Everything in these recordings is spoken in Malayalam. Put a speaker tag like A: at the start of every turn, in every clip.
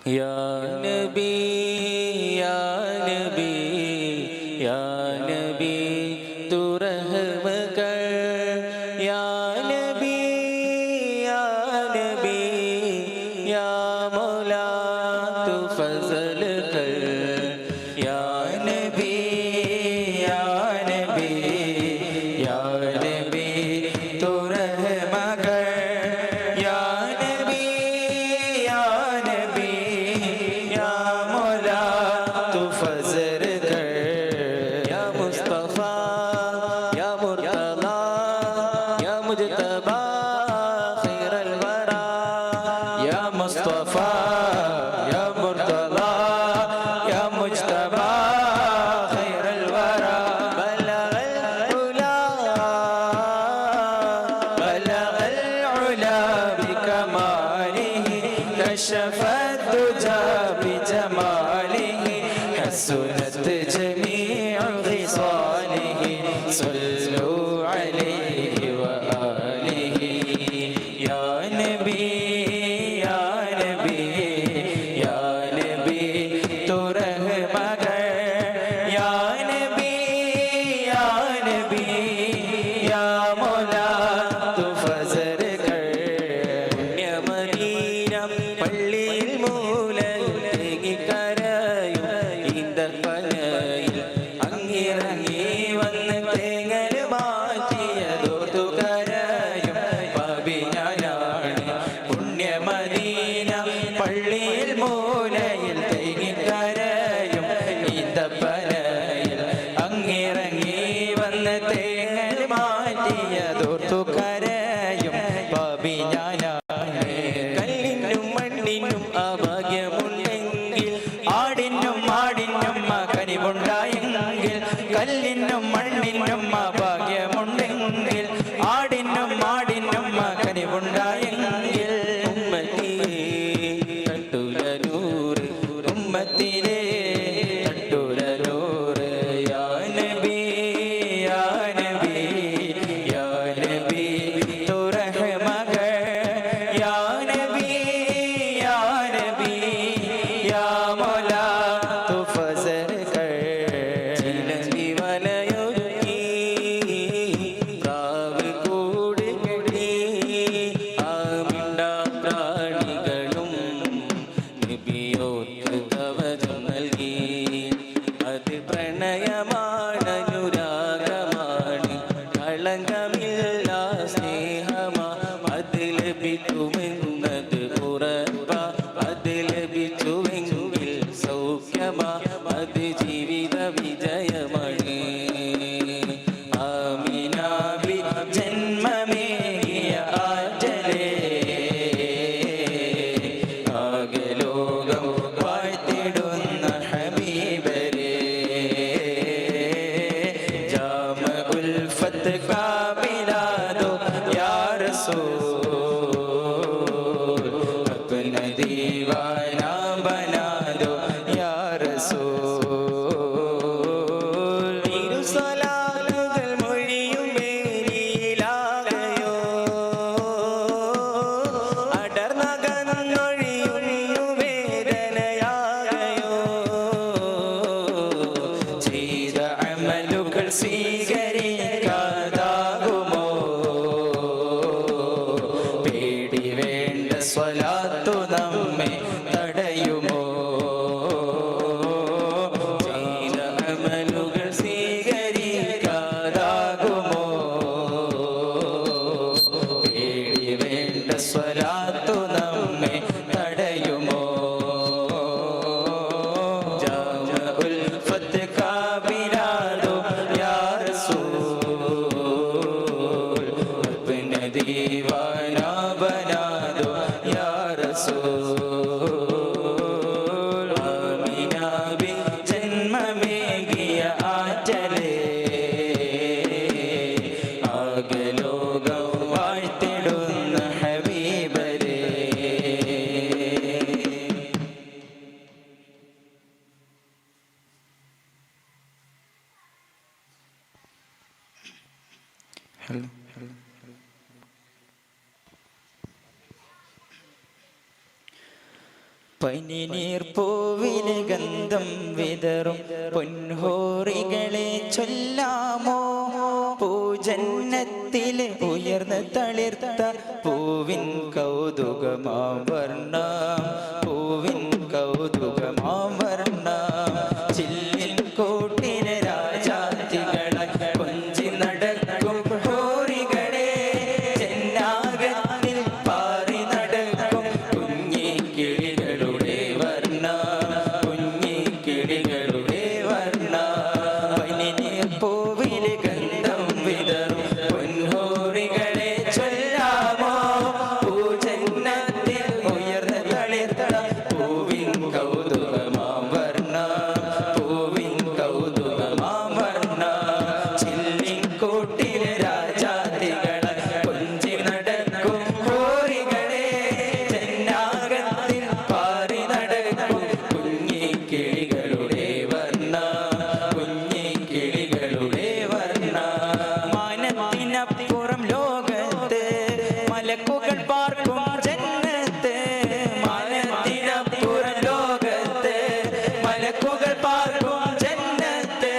A: या नबी या नबी या नबी तू रहम कर या नबी या नबी या मौला तू फजल कर या नबी या नबी या नबी तू रहम कर या नबी या नबी या मौला तू फजल कर या मुस्तफा या मुर्तला या मुजतबा खैरल वरा या मुस्तफा या मुर्तला या मुजतबा खैरल वरा बलगल उला बिकमालिही कशफत दुजा बिजमालिही हसनत जमीअ खिसालिही सल्लू अलैहि व आलिही या नबी या नबी या नबी तू रहम कर या नबी या नबी या मौला तू फजल कर പുണ്യ മദീന പള്ളിയിൽ മൂലയിൽ കരയും ഈന്തപ്പനയിൽ അങ്ങിറങ്ങി വന്ന് തേങ്ങൽ മാറ്റിയതോർത്തു കരയും പാപി ഞാനാണ് പുണ്യ മദീന പള്ളിയിൽ മൂലയിൽ തേങ്ങിക്കരയും ഈന്തപ്പനയിൽ അങ്ങിറങ്ങി വന്ന് തേങ്ങൽ മാറ്റിയതോർത്തു കരയും പാപി ഞാനാണ് കല്ലിനും മണ്ണിനും അഭാഗ്യമുണ്ടെങ്കിൽ ആടിനും മാടിനും കനിവുണ്ടായെങ്കിൽ കല്ലിനും മണ്ണിനും അഭാഗ്യമുണ്ടെങ്കിൽ ആടിനും മാടിനും കനിവുണ്ടായെങ്കിൽ ഉമ്മത്തിലെ തട്ടുലൂറ് ഉമ്മത്തിലെ തട്ടുലൂറ് യാ നബി യാ നബി യാ നബി തൂ रहम कर या नबी या नबी या मौला तू फजल कर ചിലന്തി വലയൊരുക്കി പ്രാവ് കൂട് കെട്ടി ആ മിണ്ടാ പ്രാണികളും നബിയോർക്ക് കവചം നൽകി അത് പ്രണയമാണ് അനുരാഗമാണ് കളങ്കമില്ല സ്നേഹമാ അത് ലഭിക്കുമെന്നത് ഉറപ്പ അത് ലഭിച്ചുവെങ്കിൽ സൗഖ്യമാ അത് ജീവിത വിജയമാണ് ആമിനാബി ജന്മമേകിയ ആജലേ ആകെ ലോകം വാഴ്ത്തിടുന്ന ഹബീബരേ ജാമ ഉൽഫത്ത് കാബിലാദോ യാ റസൂൽ अपना दीवाना बना दो या रसूल ഇരുസലാത്തുകൾ മൊഴിയും മേലിലാകയോ അടർന്നകന്നൊഴിയുന്നു വേദനയാകയോ ചെയ്ത അമലുകൾ സ്വീകരിക്കാതാകുമോ പേടി വേണ്ട സ്വലാത്തു നമ്മെ തടയുമോ ചെയ്ത അമലുകൾ സ്വീകരിക്കാതാകുമോ പേടി വേണ്ട സ്വലാത്തു നമ്മെ തടയുമോ ജാമ ഉൽഫത്ത് കാബിലാദോ യാ റസൂൽ പനിനീർ പൂവിലെ ഗന്ധം വിതറും പൊൻഹോറികളെ ചൊല്ലാമോ? പൂജന്നത്തിലെ ഉയർന്ന് തളിർത്ത പൂവിൻ കൗതുകമാം വർണ്ണം, പൂവിൻ കൗതുകമാം വർണ്ണം. ചില്ലിൻ കൂട്ടിന് രാജാത്തികളെ കൊഞ്ചി നടക്കും ഹോറികളെ, ചെന്നാകത്തിൽ പാറി നടക്കും കുഞ്ഞി കിളികളുടെ വർണ്ണം, കുഞ്ഞി കിളികളുടെ വർണ്ണം. പനിനീർ പൂവിലെ ഗന്ധം വിതറും പൊൻഹോറികളെ ചൊല്ലാമോ? പൂജന്നത്തിൽ ഉയർന്ന് തളിർത്ത പൂവിൻ കൗതുകമാം വർണ്ണം, പൂവിൻ കൗതുകമാം വർണ്ണം. ചില്ലിൻ കൂട്ടിലെ രാജാതികളെ കൊഞ്ചി നടക്കും ഹോറികളെ, ചെന്നാകത്തിൽ പാറി നടക്കും കുഞ്ഞി കിളികളുടെ വർണ്ണം, കുഞ്ഞി കിളികളുടെ വർണ്ണം. മാനത്തിനപ്പുറം ലോകത്ത് മലക്കുകൾ പാർക്കും ജന്നത്ത്, മാനത്തിനപ്പുറം ലോകത്ത് മലക്കുകൾ പാർക്കും ജന്നത്ത്.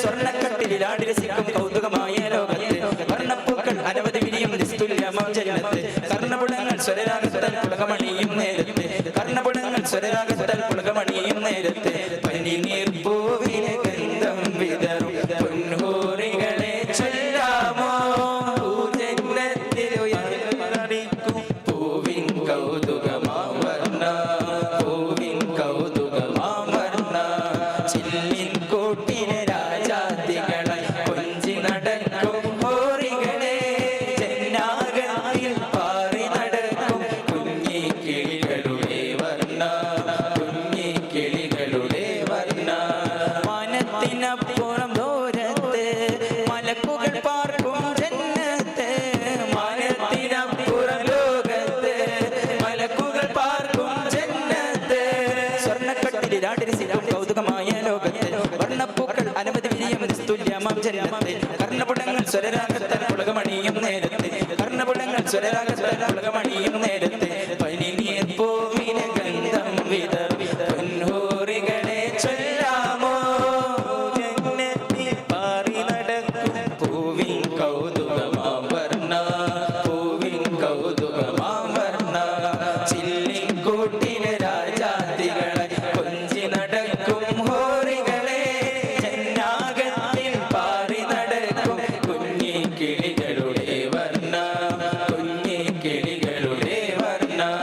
A: സ്വർണ്ണക്കട്ടിലിൽ ആടി രസിക്കും കൗതുകമായ ലോകത്ത്, വർണ്ണപ്പൂക്കൾ അനവധി വിരിയും നിസ്തുല്യമാം ജന്നത്ത്. കർണപുടങ്ങൾ സ്വരരാഗത്താൽ പുളകമണിയും നേരത്ത്, കർണപുടങ്ങൾ സ്വരരാഗത്താൽ പുളകമണിയും നേരത്ത്. പനിനീർ പൂവിലെ ഗന്ധം വിതറും പൊൻഹോറികളെ ചൊല്ലാമോ? പൂജന്നത്തിൽ ഉയർന്ന് തളിർക്കും പൂവിൻ കൗതുകമാം വർണ്ണം, പൂവിൻ കൗതുകമാം വർണ്ണം. ചില്ലിൻ കൂട്ടിലെ രാജാതികളെ കൊഞ്ചി നടക്കും ഹോറികളെ, ചെന്നാകത്തിൽ പാറി നടക്കും കുഞ്ഞി കിളികളുടെ വർണ്ണം, കുഞ്ഞി കിളികളുടെ വർണ്ണം. മാനത്തിനപ്പുറം ദൂരത്ത് മലക്കുകൾ പാർക്കും ജന്നത്ത്, മാനത്തിനപ്പുറം ലോകത്ത് മലക്കുകൾ പാർക്കും ജന്നത്ത്. സ്വർണ്ണക്കട്ടിലിൽ ആടി രസിക്കും കൗതുകമായ ലോകത്ത്, വർണ്ണപ്പൂക്കൾ അനവധി വിരിയും നിസ്തുല്യമാം ജന്നത്ത്. കർണപുടങ്ങൾ സ്വരരാഗത്താൽ പുളകമണിയും നേരത്ത്, കർണപുടങ്ങൾ സ്വരരാഗത്താൽ പുളകമണിയും നേരത്ത്. പനിനീർ പൂവിലെ ഗന്ധം വിതറും പൊൻഹോറികളെ ചൊല്ലാമോ? ജന്നത്തിൽ പാറി നടക്കും പൂവിൻ കൗതുകമാം വർണ്ണം, പൂവിൻ കൗതുകമാം വർണ്ണം. ചില്ലിൻ കൂട്ടിലെ രാജാതികളെ കൊഞ്ചി നടക്കും ഹോറികളെ, ചെന്നാകത്തിൽ പാറി നടക്കും കുഞ്ഞി കിളികളുടെ വർണ്ണം, കുഞ്ഞി കിളികളുടെ വർണ്ണം.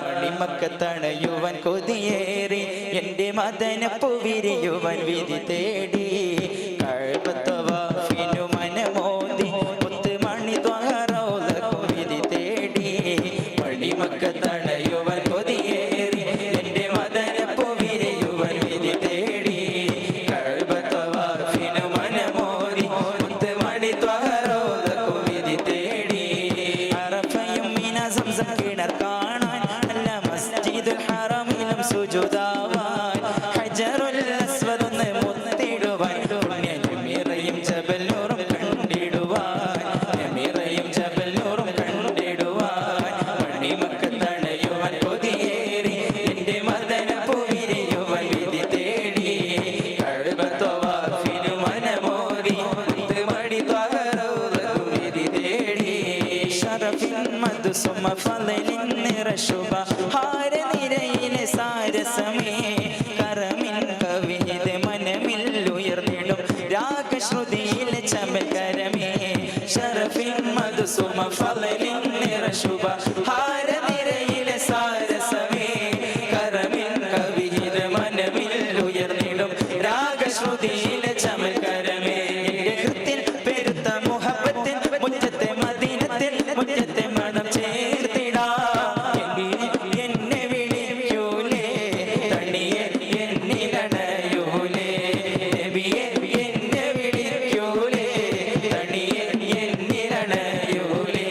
A: മണിമക്കത്തണയുവൻ കൊതിയേറി എന്റെ മദനപ്പൂ വിരിയുവൻ വിധി തേടി, കഅബത്തവാഫിനു മനമോദി മുത്ത് മണി ത്വഹറൗളക്കും വിധി തേടി. മണിമക്കത്തണയുവൻ കൊതിയേറി എന്റെ മദനപ്പൂ വിരിയുവൻ വിധി തേടി, കഅബത്തവാഫിനു മനമോദി മുത്ത് മണി ത്വഹറൗളക്കും വിധി തേടി. അറഫയും മിന സംസം കിണർ കാണാൻ, അല്ല മസ്ജിദുൽ ഹറമിലും സുജൂദാവാൻ, ഹജറുൽ അസ്വദ് ഒന്ന് മുത്തിടുവാൻ, പുണ്യമിറയും ജബൽനൂറും കണ്ടിടുവാൻ, മിറയും ജബൽനൂറും കണ്ടിടുവാൻ. മണിമക്കത്തണയുവൻ കൊതിയേറി എന്റെ മദനപ്പൂ വിരിയുവൻ വിധി തേടി, കഅബത്തവാഫിനു മനമോദി മുത്ത് മണി ത്വഹറൗളക്കും വിധി തേടി. ശറഫിൻ മദ്സുമ ഫളലിൻ നിറശുഭ ഹാരനിരയിലെ സാരസമേ, കറമിൻ കവിത മനമിൽ ഉയർന്നിടും രാഗശ്രുതിയിലെ ചമൽക്കരമേ. ശറഫിൻ മദ്സുമ ഫളലിൻ നിറശുഭ ഹാരനിരയിലെ സാരസമേ, കറമിൻ കവിത മനമിൽ ഉയർന്നിടും രാഗശ്രുതിയിലെ ചമൽക്കരമേ. എന്റെ ഹൃത്തിൽ പെരുത്ത മുഹബത്തിൻ മുറ്റത്തെ മദീനത്തിൽ മുറ്റത്തെ മണം ചേർത്തിടാ. എന്നെ വിളിക്കൂലേ തണിയെ എന്നിലണയൂലേ, നബിയെ എന്നെ വിളിക്കൂലേ തണിയെ എന്നിലണയൂലേ.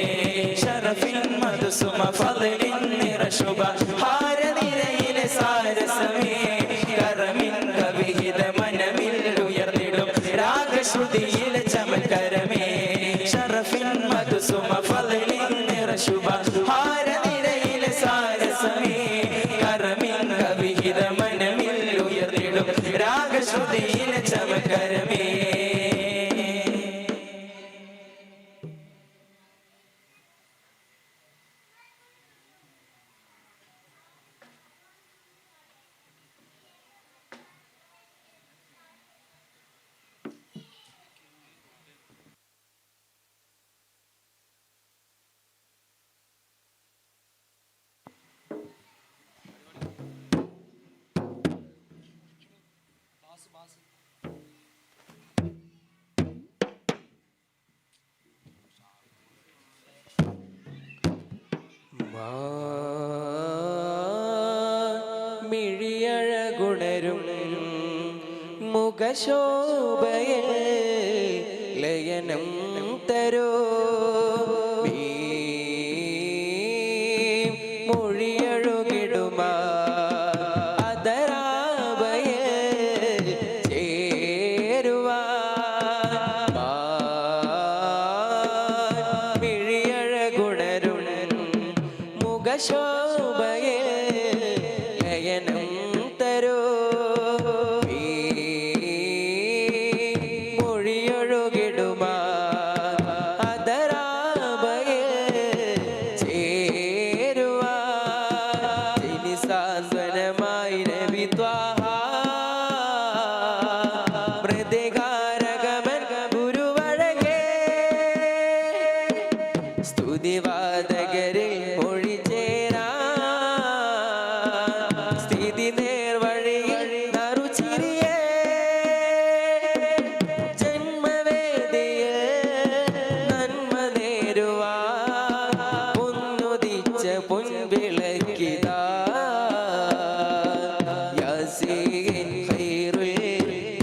B: മിഴിയഴകുണരും മുഖശോഭയിൽ ലയനം തരോ മൊഴിയഴുകിടുമാ അതരാവയിൽ ചേരുവാ മിഴിയഴകുണരും മുഖശോഭയിൽ ലയനം തരോ മൊഴിയൊഴുകിടുമാ അതരാവയിൽ ചേരുവാ സാന്ത്വനമായി നബി ത്വാഹ മൃദുഗാരകമൻ ഗുരുവഴകേ സ്തുതിവാദകരിൽ മൊഴി ചേരാ സ്ഥിതി നേർവഴിയിൽ നറുചിരിയേ ജന്മവേദിയിൽ നന്മ നേരുവാ പൊന്നുദിച്ച പൊൻവിളക്കിതാ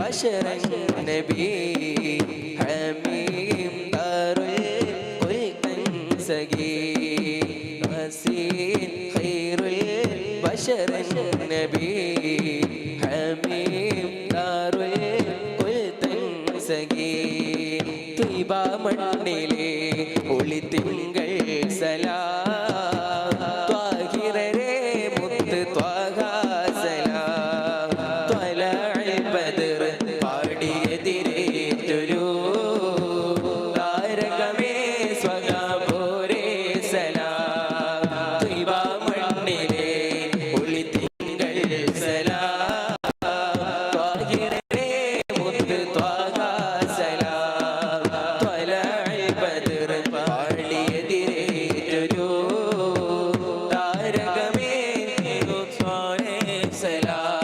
B: بشرا نبي حميم دار الخلق سقي غسيل خير البشر النبي حميم دار الخلق سقي طيبة മണ്ണിലെ ഒളിത്തിങ്കൾ സലാം ത്വാഹിറരേ മുത്ത് ത്വാഹ സലാം ത്വലഅൽ ബദർ പാടിയതിരേറ്റൊരു താരകമേ സ്വകാപോരേ സലാം ത്വയ്ബ മണ്ണിലെ ഒളിത്തിങ്കൾ സലാം ത്വാഹിറരേ മുത്ത് ത്വാഹ സലാം ത്വലഅൽ ബദർ പാടിയതിരേറ്റൊരു താരകമേ സലാം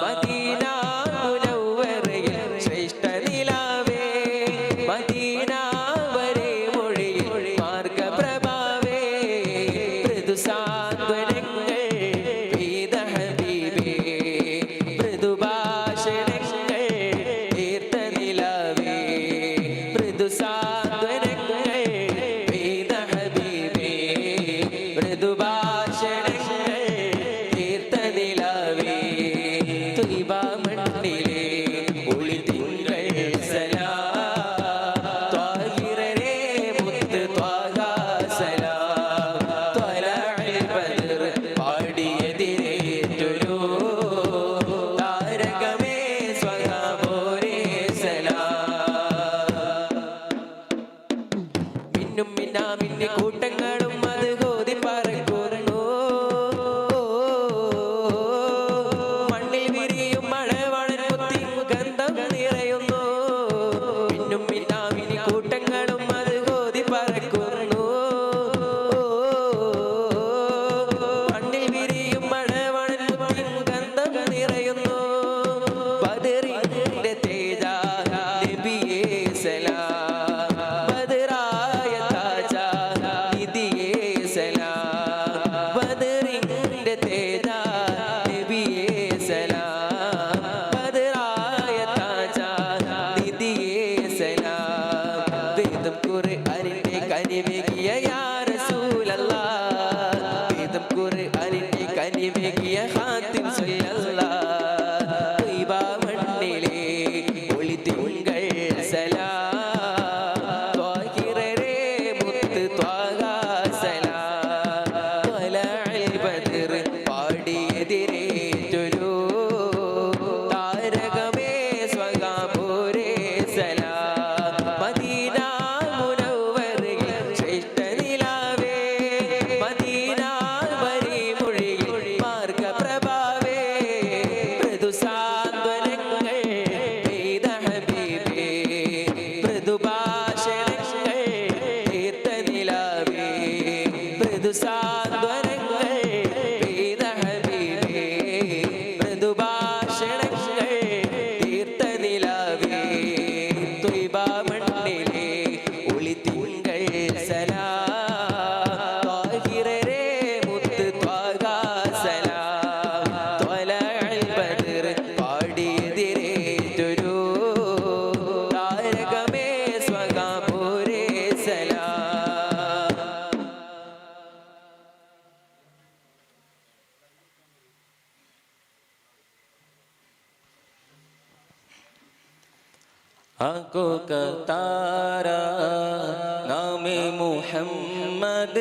B: മദീന മുനവ്വറയിൽ ശ്രേഷ്ഠ നിലാവേ മദീന വരെ മൊഴിയിൽ മാർഗപ്രഭാവേ മൃദുസാന്ത്വനങ്ങൾ പെയ്ത ഹബീബേ മൃദുഭാഷണങ്ങൾ തീർത്ത നിലാവേ മൃദുസാന്ത്വനങ്ങൾ പെയ്ത ഹബീബേ മൃദുഭാഷണങ്ങൾ തീർത്ത നിലാവേ ത്വയ്ബ മണ്ണിലെ ഒളിത്തിങ്കൾ സലാം ത്വാഹിറരേ മുത്ത് ത്വാഹ സലാം ത്വലഅൽ ബദർ പാടിയതിരേറ്റൊരു താരകമേ സ്വകാപോരേ സലാം മിന്നും മിന്നാമിന്നി കൂട്ടങ്ങളും അത് കോതി പറക്കുന്നു മണ്ണിൽ വിരിയും മഴവളൻ മുത്തിൻ ഗന്ധം നിറയുന്നു മിന്നും മിന്നാമിന്നി കൂട്ടങ്ങളും അത് കോതി പറക്കുന്നു മണ്ണിൽ വിരിയും മഴവളൻ മുത്തിൻ ഗന്ധം നിറയുന്നു ബദറിന്റെ തേജ നബിയേ സലാം ബദറായ താജ നിധിയേ സലാം ബദറിന്റെ തേജ നബിയേ സലാം ബദറായ താജ നിധിയേ സലാം വേദം ഖുർആനിന്റെ കനിവേകിയ യാ റസൂലല്ലാഹ് വേദം ഖുർആനിന്റെ കനിവേകിയ ഖാതിം സല്ലല്ലാഹ് ത്വയ്ബ മണ്ണിലെ ഒളിത്തിങ്കൾ സലാം आंखों का तारा नामे मुहम्मद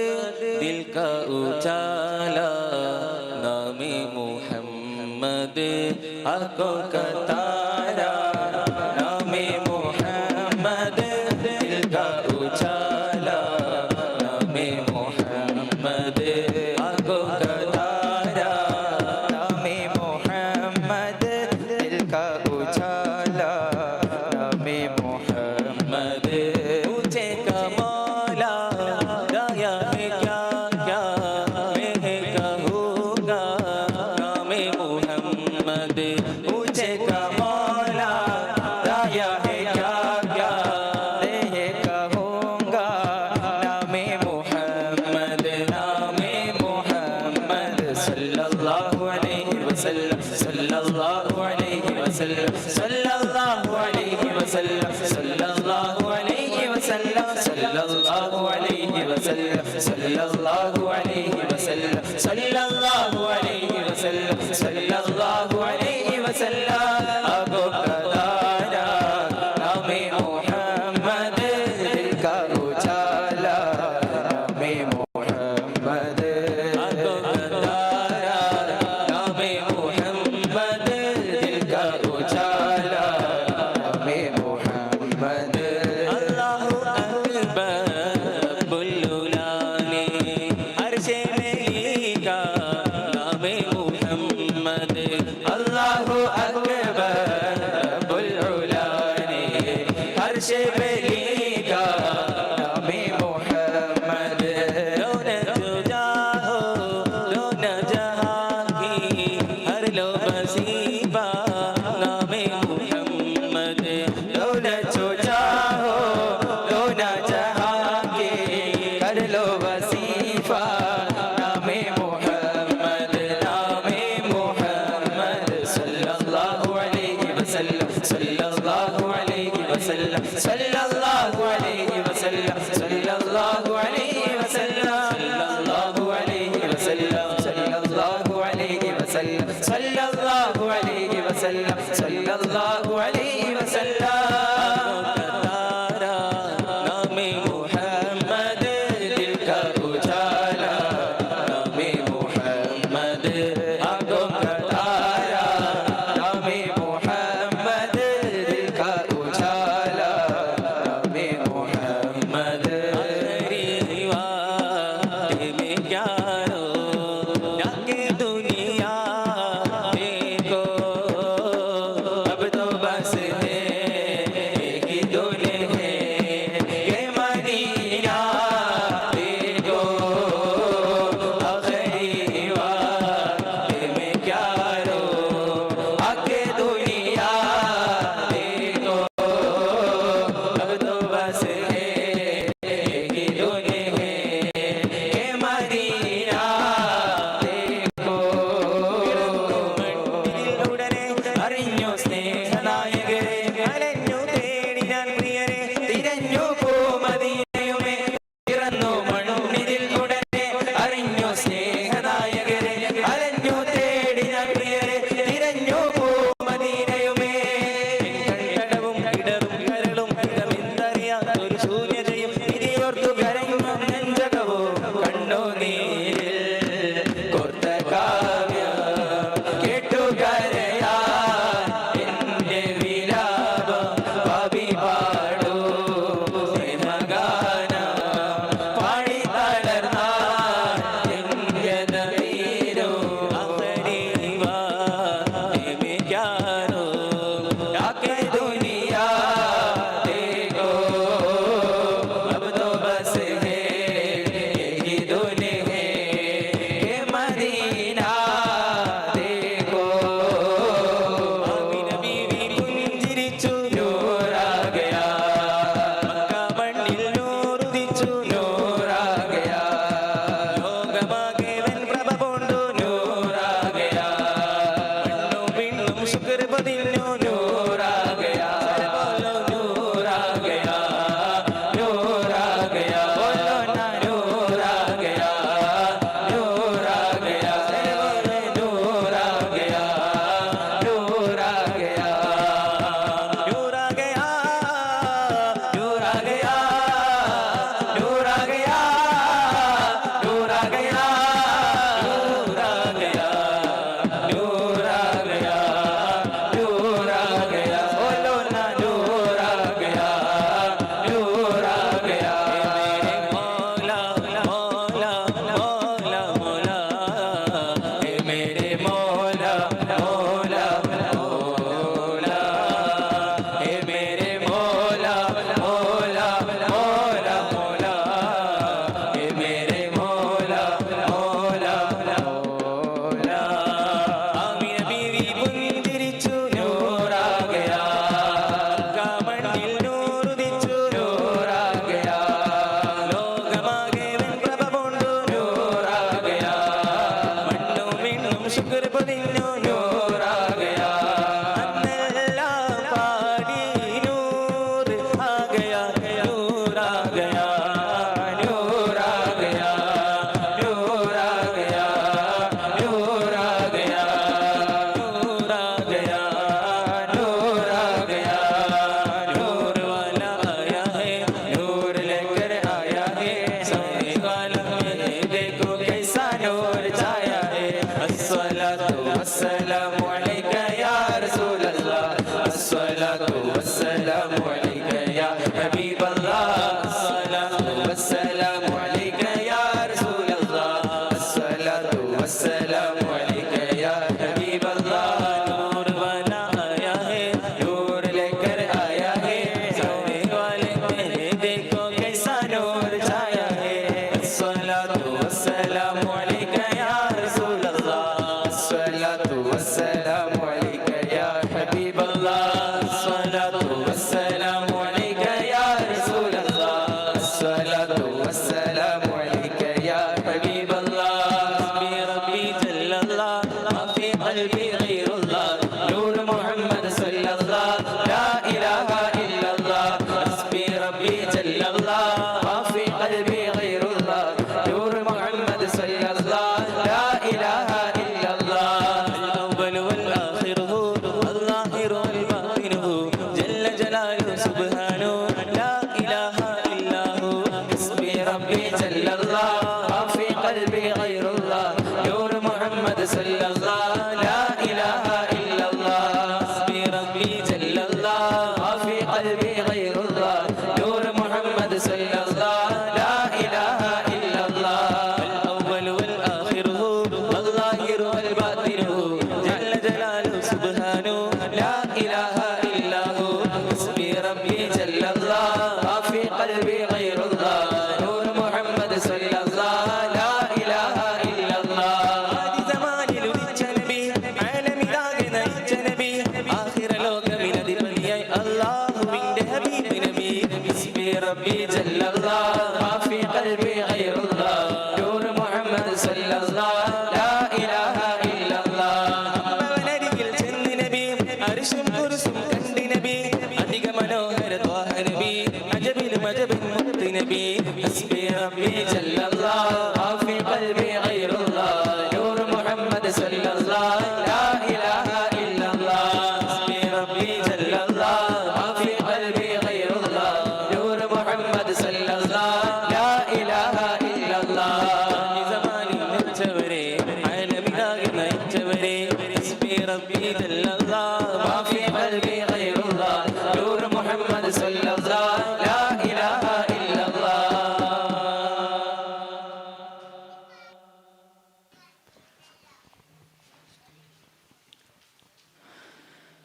B: दिल का उजाला नामे मुहम्मद आंखों का तारा नामे मुहम्मद दिल का उजाला नामे मुहम्मद आंखों का तारा
A: नामे मोहम्मद दिल का उजाला नामे मोहम्मद
B: पूछे का मौला गाया है क्या क्या मैं कहूँगा नामे मुहम्मद पूछे का मौला गाया है क्या क्या
A: मैं कहूँगा नामे मोहम्मद
B: नामे
A: मोहम्मद
B: सल्लल्लाहु अलैहि वसल्लम सल्लल्लाहु अलैहि वसल्लम सल्लल्लाहु अलैहि वसल्लम सल्लल्लाहु अलैहि वसल्लम सल्लल्लाहु अलैहि वसल्लम सल्लल्लाहु अलैहि वसल्लम सल्लल्लाहु अलैहि वसल्लम सल्लल्लाहु अलैहि वसल्लम आगो कदारा नामे मोहम्मद
A: दिल का उजाला नामे मोहम्मद
B: आगो कदारा नामे मोहम्मद दिल का उजाला
A: नामे मोहम्मद
B: अल्लाहु अकबर बुल्लुलाने अर्शे में लिखा नामे मुहम्मद अल्लाहु अकबर बुल्लुलाने अर्शे में लिखा
A: नामे मोहम्मद
B: रौनक जाहो रौनक जहाँ की हर लो बसीबा नामे मुहम्मद
A: दौलत जो चाहो रोना जहाँ के कर लो वसीफा नामे मोहम्मद नामे मोहम्मद
B: सल्लल्लाहु अलैहि वसल्लम सल्लल्लाहु अलैहि वसल्लम सल्लल्लाहु अलैहि वसल्लम सल्लल्लाहु अलैहि वसल्लम सल्लल्लाहु अलैहि वसल्लम
A: सल्लल्लाहु अलैहि वसल्लम सल्लल्लाहु अलैहि वसल्लम सल्लल्लाहु अलैहि वसल्लम
B: तारा नामे मुहम्मद दिल का उजाला नामे मुहम्मद आगो का तारा
A: नामे मोहम्मद दिल का उजाला नामे मोहम्मद
B: तेरी रिवाज में क्या रो जाके दुनिया देखो अब तो बस है एक ही दुल्हे के मदीना देखो आखिरी रिवाज में क्या रो आके दुनिया देखो अब तो बस है एक ही दुल्हे के मदीना देखो മണ്ണിലുടനെ അറിഞ്ഞു സ്നേഹനായകരെ അലഞ്ഞു തേടി ഞാൻ പ്രിയരെ തിരഞ്ഞു മദീനയുമേ പിറന്നു മണ്ണിൽ ഉടനെ അറിഞ്ഞു സ്നേഹനായകരെ അലഞ്ഞു തേടി ഞാൻ പ്രിയരെ തിരഞ്ഞു മദീനയുമേ കണ്ടടവും ഇടറും കരളും ഇടമെന്തറിയാത്തൊരു ശൂന്യതയും ഇനിയോർത്തു കരയും നെഞ്ചകവോ കണ്ണു നീരിൽ
A: കൊത്ത കാവ്യം കേട്ടു കരയാൻ എന്റെ വിലാപം പാപി പാടൂ ربي جل الله ما في قلبي غير الله نور محمد صلى الله لا إله إلا الله حسبي ربي جل الله ما في قلبي غير الله نور محمد صلى الله لا إله إلا الله الأول والآخر هو والظاهر والباطن هو جل جلاله سبحانه لا إله إلا هو حسبي ربي جل الله ما في قلبي غير الله نور محمد صلى الله لا إله إلا الله هذه زمان لذيذ نبي عالم داغن نبي آخر لوك من ذي الله من حبيب نبي حسبي ربي جل الله ما في قلبي غير الله نور محمد صلى الله لا إله إلا الله ونرجل جن نبي أرشم كرسم كند نبي أديك منوهر طه نبي عجب المجب مت نبي حسبي ربي جل الله ما في قلبي غير الله نور محمد صلى الله لا إله إلا الله حسبي ربي جل الله ما في قلبي غير الله نور محمد صلى الله لا إله إلا الله زمان نجوري عالم داغنا نجوري حسبي ربي جل الله ما في قلبي غير الله نور محمد صلى الله لا إله إلا الله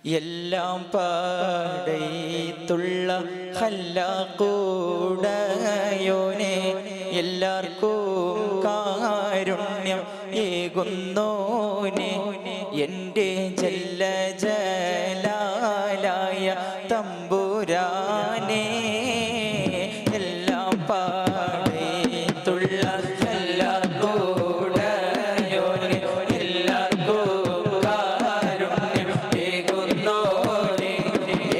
A: എല്ലാം പാടത്തുള്ള ഹല്ലാക്കൂടയോനെ എല്ലാവർക്കും കാരുണ്യം ഏകുന്നോനെ എൻ്റെ ജല്ല ജലാലായ തമ്പുരാനെ എല്ലാം പാടത്തുള്ള ഹല്ലാക്കൂടയോനെ എല്ലാവർക്കും കാരുണ്യം ഏകുന്നോനെ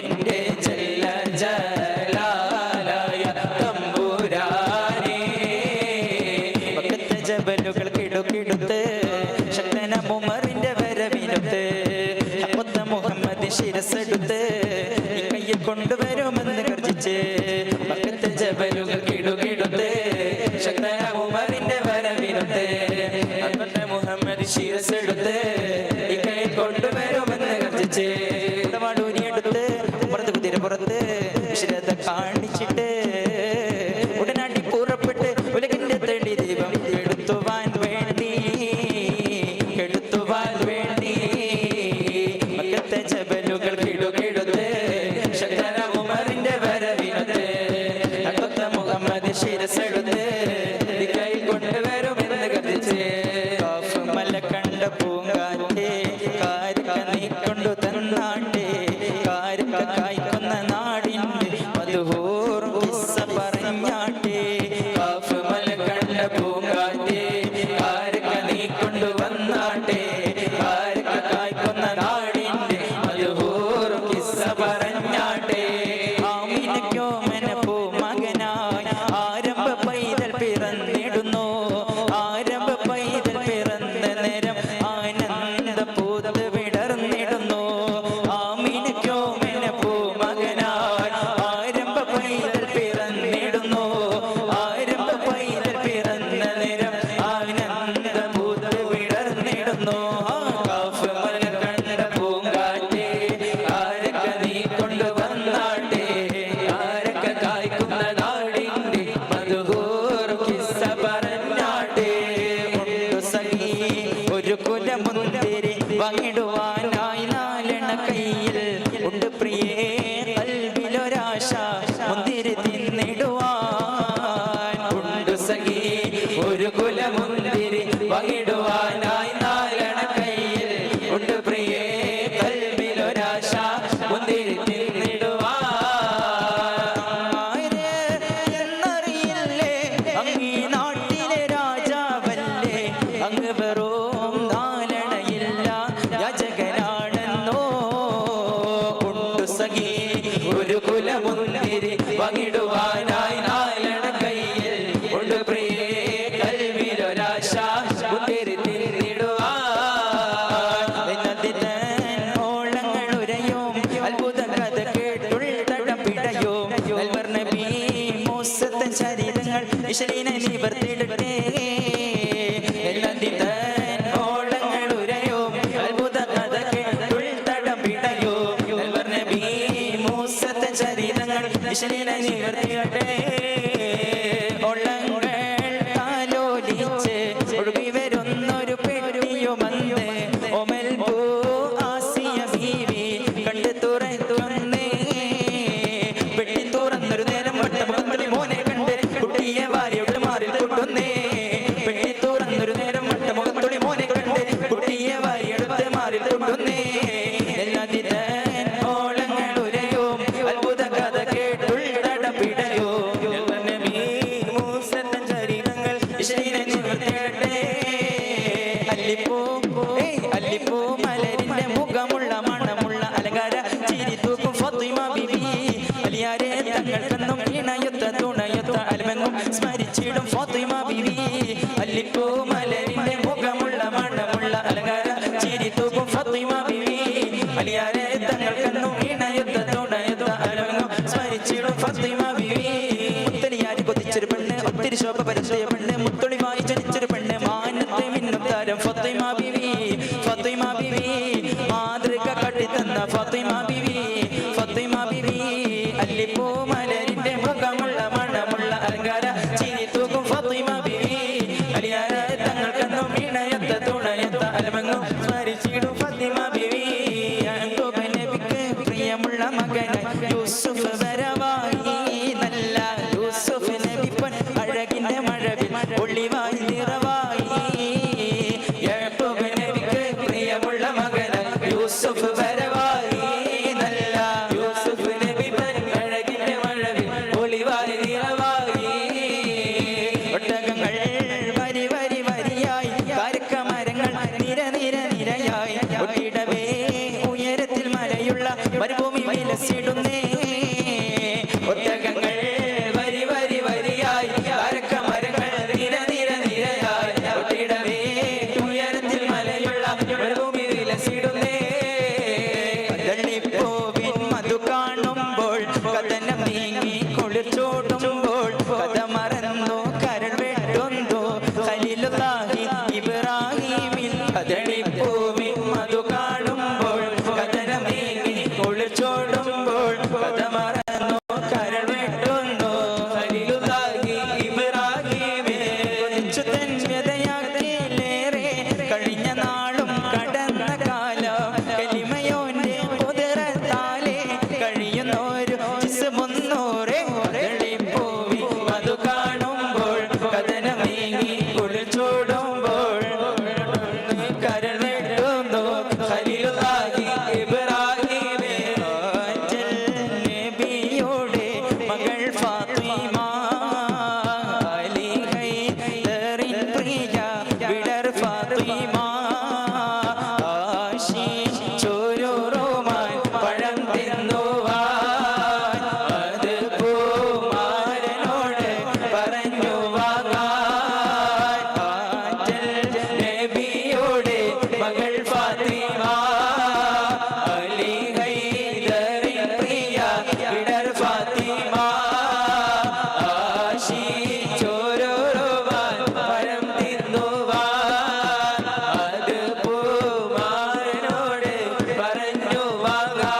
A: എൻ്റെ ജല്ല ജലാലായ തമ്പുരാനെ പക്കത്തെ ജബലുകൾ കിടുകിടുത്ത് ശക്തന ഉമറിന്റെ വരവിനൊത്ത് അപ്പത്ത മുഹമ്മദ് ശിരസെടുത്ത് ഈ കയ്യിൽ കൊണ്ടുവരുമെന്ന് ഗർജിച്ച് പക്കത്തെ ജബലുകൾ കിടുകിടുത്ത് ശക്തന ഉമറിന്റെ വരവിനൊത്ത് അപ്പത്ത മുഹമ്മദ് ശിരസെടുത്ത് ഈ കയ്യിൽ കൊണ്ടുവരുമെന്ന് ഗർജിച്ച് മാടൂരിയെടുത്ത് പുറത്ത് കുതിര പുറത്ത് വിശ്രത കാണിച്ചിട്ട് ഉടനടി പുറപ്പെട്ട് ഉലകിന്റെ തേടി ദൈവം കെടുത്തുവാൻ വേണ്ടി മക്കത്തെ ജബലുകൾ കിടുകിടുത്ത് ശക്തന ഉമറിന്റെ വരവിനത്ത് അക്കത്ത മുഹമ്മദ് ശിരസെടുത്ത് കൈ കൊണ്ടുവരുമെന്ന് കത്തിച്ച് മല കണ്ട പൂങ്കാറ്റേ കാരിക്ക നീ കൊണ്ടു തന്നാട്ടെ കാരിക്ക കായ്ക്കുന്ന നാടിൻ്റെ മധുഹൂർ കിസ്സ പറഞ്ഞാട്ടെ മല കണ്ട പൂങ്കാറ്റേ കാരിക്ക നീ കൊണ്ടു വന്നാട്ടെ കാരിക്ക കായ്ക്കുന്ന നാടിൻ്റെ മധുഹൂർ കിസ്സ പറഞ്ഞാട്ടെ ആമിനയ്ക്കോ മനപ്പൂ മകനായി ആരംഭ പൈതൽ പിറന്നിടുന്നു ആരംഭ പൈതൽ പിറന്ന നേരം ആനന്ദ പൂത്ത് വിടർന്നിടുന്നു ആമിനയ്ക്കോ മനപ്പൂ മകനായി ആരംഭ പൈതൽ പിറന്നിടുന്നു ആരംഭ പൈതൽ പിറന്ന നേരം ആനന്ദ പൂത്ത് വിടർന്നിടുന്നു മല കണ്ട പൂങ്കാറ്റേ ആരക്ക നീ കൊണ്ടുവന്നാട്ടെ ആരക്ക കായ്ക്കുന്ന നാടിൻ്റെ മധുഹൂർ കിസ്സ പറഞ്ഞാട്ടെ ഉണ്ടു സഖി ഒരു കുലമുന്തിരി വാങ്ങിടുവാനായി നാലെണ്ണ കയ്യിൽ ഉണ്ട് പ്രിയേ കൽബിലൊരാശ മുന്തിരി തിന്നിടുവാൻ ഉണ്ട് സഖി ഒരു കുലമുന്തിരി വാങ്ങിടുവാനായി നാലെണ്ണ കയ്യിൽ ഉണ്ട് പ്രിയേ കൽബിലൊരാശ മുന്തിരി തിന്നിടുവാൻ എന്നറിയില്ലേ അങ്ങീ നാട്ടിലെ രാജാവല്ലേ അങ്ങ് വെറും നാലണയില്ല യാചകനാണെന്നോ ഉണ്ടു സഖി ഒരു കുലമുന്തിരി വാങ്ങിടുവാനായി നാലെണ്ണ കയ്യിൽ ഉണ്ട് പ്രിയേ കൽവിലൊരാശ മുന്തിരി തിന്നിടുവാൻ ഓളങ്ങൾ ഉരയും അത്ഭുത കഥ കേട്ടുൾ തടം പിടയും നബി മൂസത്തൻ ചരിതങ്ങൾ ഇശലീനെ നിവർത്തിയിടട്ടെ ഓളങ്ങൾ ഉരയോ അത്ഭുത കഥ കേട്ടുൾ തടം പിടയോ നബി മൂസത്തെ ചരിതങ്ങൾ ഇശലീനെ നിവർത്തിയിടട്ടെ ഓളങ്ങൾ താലോലിച്ച് ഒഴുകി വരുന്നൊരു പെട്ടിയുമന്ന് ഒമൽ പൂ ആസിയ ബീവി കണ്ട് തുറന്നേ പെട്ടി തുറന്നൊരു നേരം വട്ടമുഖത്തുള്ളി മോനെ കണ്ട് കുട്ടിയെ വാരിയുടെ മാറിൽ കൊണ്ടുവന്നേ പെട്ടി തുറന്നൊരു നേരം വട്ടമുഖത്തുള്ളി മോനെ കണ്ട് കുട്ടിയെ വാരിയെടുത്ത് മാറിൽ കൊണ്ടുവന്നേ ഓളങ്ങൾ ഉരയോ അത്ഭുത കഥ കേട്ടുൾ തടപിടയോ മൂസത്തൻ ചരിതങ്ങൾ ഇശലീനെ നിവർത്തിയിടട്ടെ അല്ലിപ്പൂ മലരിന്റെ മുഖമുള്ള മണമുള്ള അലങ്കാര ചിരി തൂക്കും ഫാത്തിമ ബിബി അലിയാരെ തങ്ങൾക്കെന്നും ഇണയൊത്ത തുണയൊത്ത അൽമെങ്ങും സ്മരിച്ചിടും ഫാത്തിമ ബിബി അല്ലിപ്പൂ മലരിന്റെ മുഖമുള്ള മണമുള്ള അലങ്കാര ചിരി തൂക്കും ഫാത്തിമ ബിബി അലിയാരെ തങ്ങൾക്കെന്നും ഇണയൊത്ത തുണയൊത്ത അൽമെങ്ങും സ്മരിച്ചിടും ഫാത്തിമ ബിബി മുത്തലിയാരി കൊതിച്ചൊരു പെണ്ണ് ഒത്തിരി ശോഭ പരിചയ പെണ്ണ് മുത്തൊളിവായി ജനിച്ചൊരു പെണ്ണ് മാനത്തെ മിന്നും താരം ഫാത്തിമ ബിബി മാതൃക കട്ടിത്തന്ന ഫാത്തിമ ബിബി അല്ലിപ്പൂ മലരിന്റെ മുഖമുള്ള മണമുള്ള അലങ്കാര ചിരി തൂക്കും ഫാത്തിമ ബിബി അലിയാര തങ്ങൾക്കെന്നും ഇണയത്ത തുണയത്ത അലമങ്ങും സ്മരിച്ചിടും ഫാത്തിമ ബിബി യാക്കൂബ് നബിക്ക് പ്രിയമുള്ള മകനായി യൂസുഫ് വരവായി നല്ല യൂസുഫ് നബി പൊൻ അഴകിന്റെ മഴവിൽ ഒളിവായി നിറവായി യാക്കൂബ് നബിക്ക് പ്രിയമുള്ള മകനായി യൂസുഫ് വരവായി നല്ല യൂസുഫ് നബി പൊൻ അഴകിന്റെ മഴവിൽ ഒളിവായി നിറവായി ഒട്ടകങ്ങൾ വരി വരി വരിയായി കാരക്കമരങ്ങൾ നിരയായി ഒട്ടിടവേ ഉയരത്തിൽ മലയുള്ള മരുഭൂമി വിലസിടുന്നേ ഒട്ടകങ്ങൾ വരി വരി വരിയായി കാരക്കമരങ്ങൾ നിരയായി ഒട്ടിടവേ ഉയരത്തിൽ മലയുള്ള മരുഭൂമി വിലസിടുന്നേ കദളിപ്പൂവിൻ മധു കാണുമ്പോൾ കഥനം നീങ്ങി കുളിർച്ചോടുമ്പോൾ കഥ മറന്നു കരൾ വെട്ടുന്നു ഖലീലുല്ലാഹി ഇബ്രാഹിമിൽ കദളിപ്പൂവിൻ മധു കാണുമ്പോൾ കഥനം നീങ്ങി കുളിർച്ചോടുമ്പോൾ കഥ മറന്നു കരൾ വെട്ടുന്നു ഖലീലുല്ലാഹി ഇബ്രാഹിമിൽ കൊതിച്ചു തന്മതയാക്കിലേറെ കഴിഞ്ഞ നാളും കടന്ന കാലം കലിമയോന്റെ കുതിരത്താലെ കഴിയുന്നൊരു മുന്നൂറെ പൂവി അത് കാണുമ്പോൾ കഥനം നീങ്ങി കുളിച്ചോടുമ്പോൾ കരൾ വെട്ടുന്നു ഖലീലുല്ലാഹി ഇബ്രാഹിമേ നബിയുടെ മകൾ ഫാത്തിമ അലി ഹൈദറിൻ പ്രിയ വിടർ ഫാത്തിമ ചോരൂറുമാൻ പഴം തിന്നുവാൻ അത് പൂമാരനോട് പറഞ്ഞു വാങ്ങാൻ നബിയുടെ മകൾ ഫാത്തിമ അലി ഹൈദറിൻ പ്രിയ വിടർ ഫാത്തിമ ചോരൂറുമാൻ പഴം തിന്നുവാൻ അത് പൂമാരനോട് പറഞ്ഞു വാങ്ങാൻ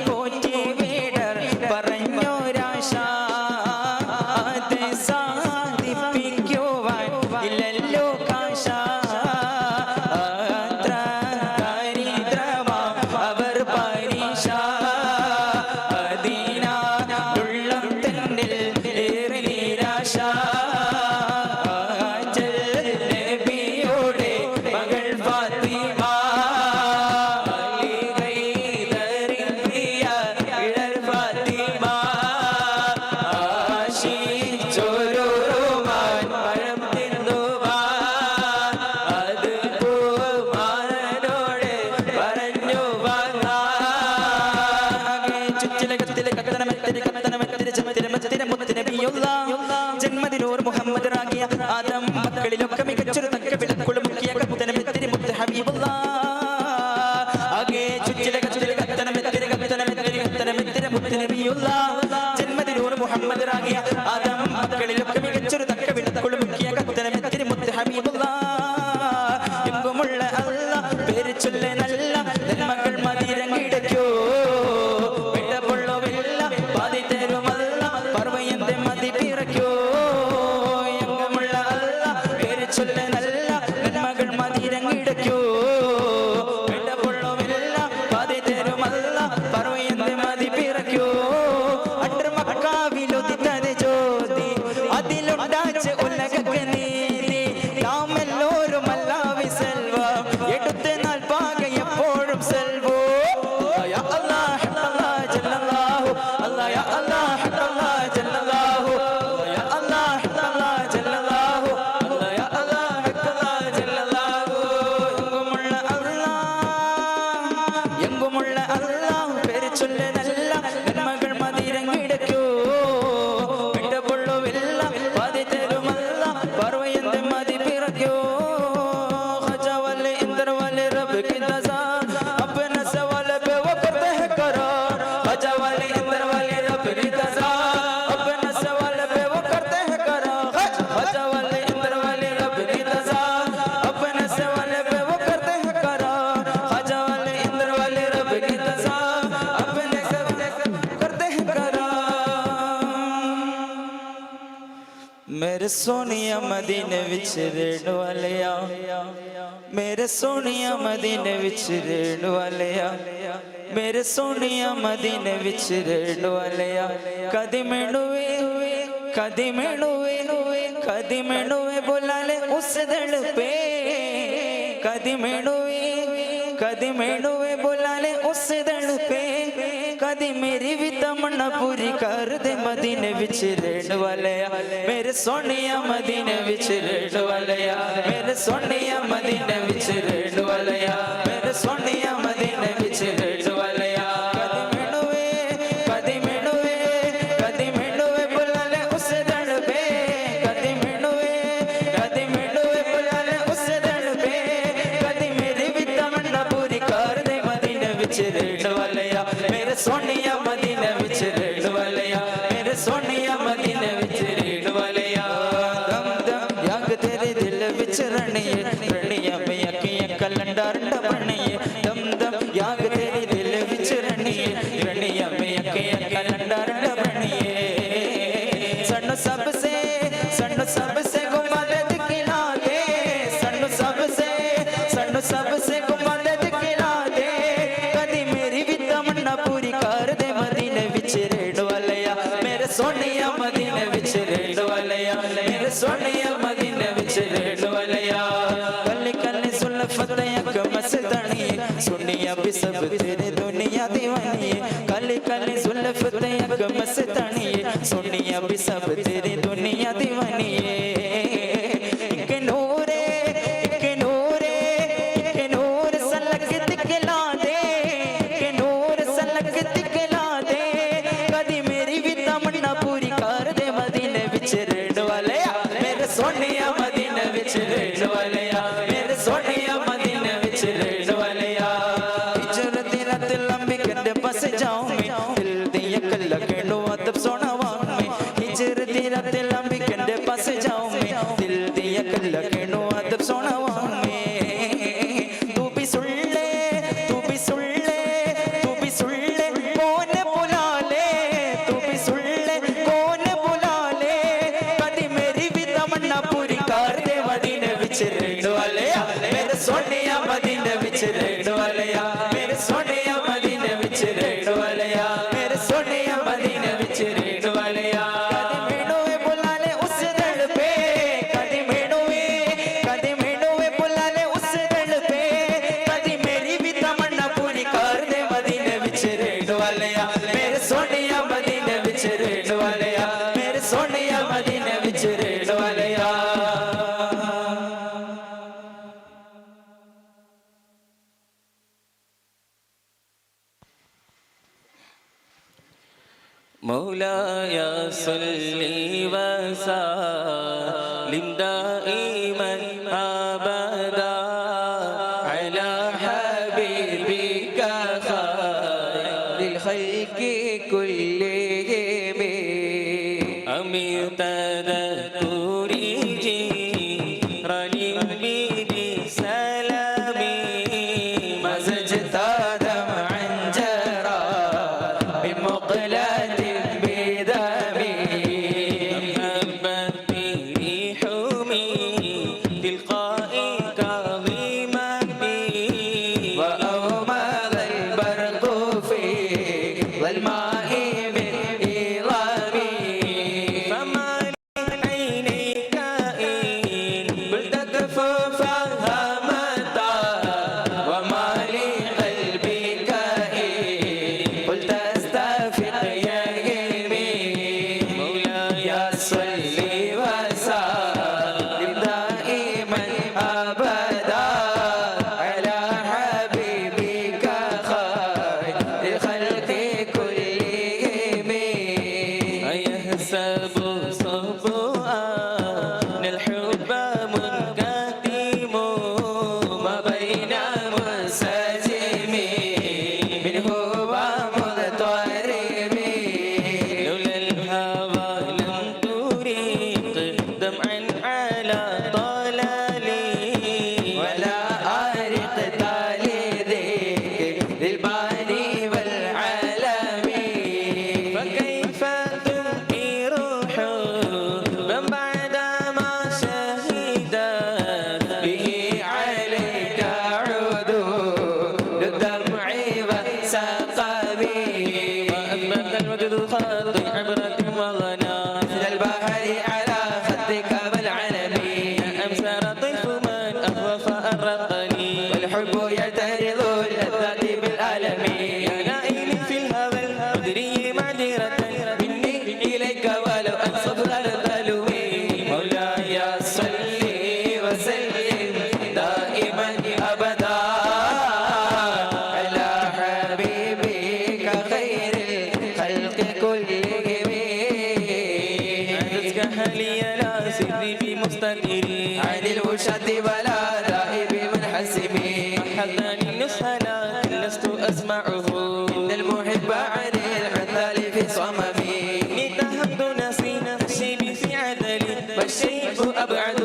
A: പോറ്റി വീടർ പറഞ്ഞൊരാശ അത് സാധിപ്പിക്കുവാൻ ഇല്ലല്ലോ കാശ ദരിദ്രമാ അവർ പരീക്ഷ അതിനാളുള്ളം തന്നിൽ ഏറെ നിരാശ നബിയുടെ മകൾ ഫാത്തിമ അലി ഹൈദറിൻ പ്രിയ വിടർ ഫാത്തിമ ചോരൂറുമാൻ പഴം തിന്നുവാൻ അത് പൂമാരനോട് പറഞ്ഞു വാങ്ങാൻ ചുറ്റിലകത്തിലെ ജന്മദിനൂർ മുഹമ്മദ് റാഗിയ ആദം മക്കളിലൊക്കെ മികച്ചൊരു തക്ക വിളക്കുളം മുക്കിയ കത്തനമെത്തിരി മുത്ത് ഹബീബുള്ള ആകെ ചുറ്റിലകത്തിലെ കത്തനമെത്തിരി മുത്ത് നബിയുള്ള ജന്മദിന
C: നൂർ മുഹമ്മദ് റാഗിയ ആദം മക്കളിലൊക്കെ മികച്ചൊരു തക്ക വിളക്കുളുമിക്കിയ കത്തനമെത്തിരി മുത്ത് ഹബീബുള്ള എങ്കുമുള്ള അല്ല പേര് ചൊല്ല നല്ല നന്മകൾ മതിരങ്ങിടയ്ക്കോ വിടപൊള്ളുവില്ല പാതി തരുമല്ല പറവയന്റെ മതി പിറയ്ക്കോ എങ്കുമുള്ള അല്ല പേര് ചൊല്ല നല്ല നന്മകൾ മതിരങ്ങിടയ്ക്കോ വിടപൊള്ളുവില്ല പാതി തരുമല്ല പറവയന്റെ മതി പിറയ്ക്കോ ജ്യോതി അതിലുണ്ടാച്ച ഉലകനീതി നാം എല്ലോരും അല്ലാവി സെൽവം എടുത്ത് നാൾ പാക എപ്പോഴും സെൽവോ യാ അല്ലാഹ് അല്ലാഹ് ജല്ലല്ലാഹു അല്ലാഹ് യാ അല്ലാഹ് അല്ലാഹ് ജല്ലല്ലാഹു യാ അല്ലാഹ് അല്ലാഹ് ജല്ലല്ലാഹു അല്ലാഹ് യാ അല്ലാഹ് അല്ലാഹ് ജല്ലല്ലാഹു എങ്കുമുള്ള അല്ലാഹ് പേര് ചൊല്ല നല്ല നന്മകൾ മതിരങ്ങിടയ്ക്കോ मेरे सोनिया मदीने विच रहण वालिया मेरे सोनिया मदीने विच रहण वालिया मेरे सोनिया मदीने विच रहण वालिया कदी मैनूवे बुला ले उस दिल पे कदी मैनूवे बुला ले उस दिल पे कदी मेरी भी तमन्ना पूरी कर दे मदीने विच रहण वालिया मेरे सोनिया मदीने विच रहण वालिया मेरे सोनिया मदीने विच रहण वालिया मेरे सोनिया मदीने विच रहण वालिया कदी मैनूवे बुला ले उस दिल पे कदी मैनूवे बुला ले उस दिल पे कदी मेरी भी तमन्ना पूरी कर दे मदीने विच रहण वालिया मेरे सोनिया मदीने विच रहण वालिया मेरे सोनिया मदीने विच रहण वालिया दम दम याग तेरे दिल विच रनिया में अखियां कलंडर बनिए दम दम याग तेरे दिल विच रनिया में अखियां कलंडर बनिए सन्नु सबसे गुमदद खिला दे सन्नु सबसे गुमदद खिला दे कदी मेरी भी तमन्ना पूरी कर दे मदीने विच रहण वालिया मेरे सोनिया मदीने विच रहण वालिया मेरे सोनिया मदीने विच रहण वालिया कल्ले कल्ले सुल्फत अक मस्तानी सुनिया भी सब तेरे दुनिया दीवानी कल्ले कल्ले सुल्फत अक मस्तानी सुनिया भी सब तेरे दुनिया दीवानी सोनिया मदीने विच रहण वालिया मेरे सोनिया मदीने विच रहण वालिया हिजरत रात लंबी कंधे बस जाऊं मैं दिल दी अकल लगणो अदब सोना वांग में हिजरत रात लंबी कंधे बस जाऊं मैं दिल दी अकल लगणो अदब सोना वांग में तू भी सुन ले कौन बुला ले तू भी सुन ले कौन बुला ले कदी मेरी भी तमन्ना पूरी कर दे मदीने विच रहण वालिया मेरे सोनिया मदीने विच रहण वालिया मेरे सोनिया मदीने विच रहण वालिया मेरे सोनिया मदीने विच रहण वालिया कदी मैनूवे बुला ले उस दिल पे कदी मैनूवे बुला ले उस दिल पे कदी मेरी भी तमन्ना पूरी कर दे मदीने विच रहण वालिया मेरे सोनिया मदीने विच रहण वालिया मेरे सोनिया मदीने विच रहण वालिया
A: مولاي صل وسلم دائما ابدا على حبيبك خير الخلق كلهم
B: أمير تذكري جيراني بسلامي
C: مزجت دمعا جرى بمقلة بدمي
B: هبت بريح تلقاء كظيمتي
C: وأومض البرق في ظلماء من إظامي
B: فما لعينيك إن قلت كفوفها متى
C: وما لقلبك إن قلت استفق يا يمين
B: مولاي
C: صل وسلم دائما أبدا على حبيبك خير الخلق كلهم
B: أيحسب صبوان الحب منكتم
C: ما بين منسجم منه ومضطرب
B: لولا الهوى لم تريق دمعا على طلالي
C: ولا أرق لذكر للباني والعالم
B: فكيف تنكر حبا بعدما شهدت
C: به عليك عدود الدمع والسقم
B: وأثبت الوجد الخاطئ عبرة وغنى
C: مثل البحر على خدك والعلم
B: أمسى طيف من أهوى فأرقني
C: والحب يعترض اللذات بالألم
B: يا نائلي في الهوى أدري معذرة
C: مني إليك ولو أن صبر الظلوي مولاي صل وسلم دائما أبدا على حبيبك خير الخلق كلهم
B: عدتك هلي لا سري في مستقري
C: عن الوشاة ولا دائب منحسم
B: حذاني النصح لكن لست أسمعه
C: إن المحب عن العذال في صممي
B: اتهمت نفسي في عدلي والشيء أبعد